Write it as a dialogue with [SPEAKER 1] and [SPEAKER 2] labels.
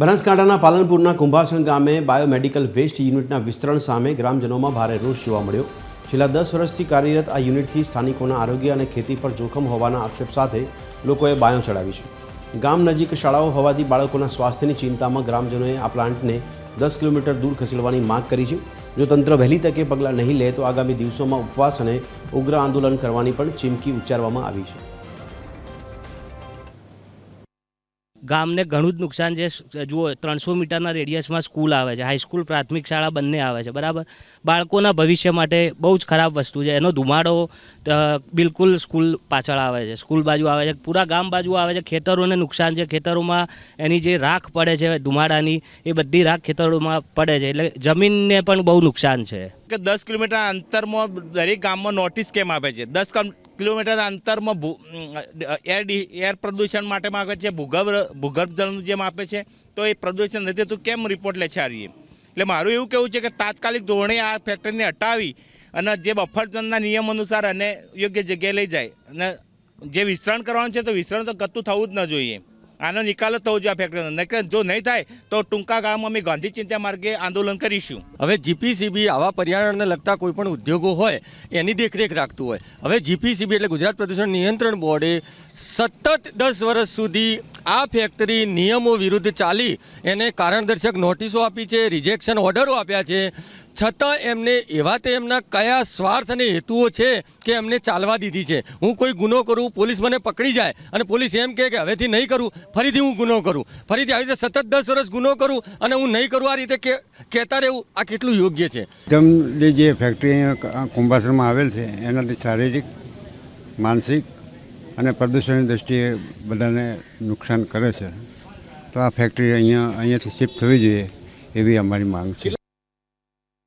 [SPEAKER 1] બનાસકાંઠાના પાલનપુરના કુંભાસણ ગામે biomedical waste યુનિટના વિસ્તરણ સામે ગ્રામજનોમાં ભારે રોષ જોવા મળ્યો। છેલ્લા 10 વર્ષથી કાર્યરત આ યુનિટથી સ્થાનિકોના આરોગ્ય અને ખેતી પર જોખમ હોવાના આક્ષેપ સાથે લોકોએ બાયો ચડાવી છે। ગામ નજીક શાળાઓ હોવાથી બાળકોના સ્વાસ્થ્યની ચિંતામાં ગ્રામજનોએ આ પ્લાન્ટને 10 કિલોમીટર દૂર ખસેડવાની માંગ કરી છે। જો તંત્ર વહેલી તકે પગલાં નહીં લે તો આગામી દિવસોમાં ઉપવાસ અને ઉગ્ર આંદોલન કરવાની પણ ચીમકી ઉચ્ચારવામાં આવી છે।
[SPEAKER 2] ગામને ઘણું જ નુકસાન છે। જુઓ 300 મીટરના રેડિયસમાં સ્કૂલ આવે છે, હાઈસ્કૂલ પ્રાથમિક શાળા બંને આવે છે, બરાબર। બાળકોના ભવિષ્ય માટે બહુ જ ખરાબ વસ્તુ છે। એનો ધુમાડો બિલકુલ સ્કૂલ પાછળ આવે છે, સ્કૂલ બાજુ આવે છે, પૂરા ગામ બાજુ આવે છે। ખેતરોને નુકસાન છે, ખેતરોમાં એની જે રાખ પડે છે ધુમાડાની એ બધી રાખ ખેતરોમાં પડે છે, એટલે જમીનને પણ બહુ નુકસાન છે।
[SPEAKER 3] કે 10 કિલોમીટર અંતરમાં દરેક ગામમાં નોટિસ કેમ આપે છે? 10 કિલોમીટર અંતરમાં એર પ્રદૂષણ માટે માગે છે, ભૂગર્ભ જળનું જેમ આપે છે, તો એ પ્રદૂષણ નથી તો કેમ રિપોર્ટ લે છે આ રહીએ? એટલે મારું એવું કહેવું છે કે તાત્કાલિક ધોરણે આ ફેક્ટરીને હટાવી અને જે બફર ઝોનના નિયમ અનુસાર અને યોગ્ય જગ્યાએ લઈ જાય અને જે વિસ્તરણ કરવાનું છે તો વિસ્તરણ તો ગતું થવું જ ન જોઈએ। આનો નિકાલ થવો જોઈએ આ ફેક્ટરીનો, નહીં કે જો નહીં થાય તો ટૂંકા ગાળામાં અમે ગાંધી ચિંતા માર્ગે આંદોલન કરીશું।
[SPEAKER 4] હવે જીપીસીબી આવા પર્યાવરણને લગતા કોઈ પણ ઉદ્યોગો હોય એની દેખરેખ રાખતું હોય। હવે જીપીસીબી એટલે ગુજરાત પ્રદૂષણ નિયંત્રણ બોર્ડે સતત 10 વર્ષ સુધી આ ફેક્ટરી નિયમો વિરુદ્ધ ચાલી એને કારણદર્શક નોટિસો આપી છે, રિજેક્શન ઓર્ડરો આપ્યા છે, છતાં એમને એવા તે એમના કયા સ્વાર્થ અને હેતુઓ છે કે એમને ચાલવા દીધી છે। હું કોઈ ગુનો કરું, પોલીસ મને પકડી જાય અને પોલીસ એમ કહે કે હવેથી નહીં કરું, ફરીથી હું ગુનો કરું, ફરીથી આવી રીતે સતત 10 વર્ષ ગુનો કરું અને હું નહીં કરું, આ રીતે કહેતા રહેવું આ કેટલું યોગ્ય છે?
[SPEAKER 5] એકદમ જે ફેક્ટરી અહીંયા કુંભાસણમાં આવેલ છે એનાથી શારીરિક, માનસિક અને પ્રદૂષણની દૃષ્ટિએ બધાને નુકસાન કરે છે, તો આ ફેક્ટરી અહીંયાથી શિફ્ટ થવી જોઈએ એવી અમારી માંગ છે।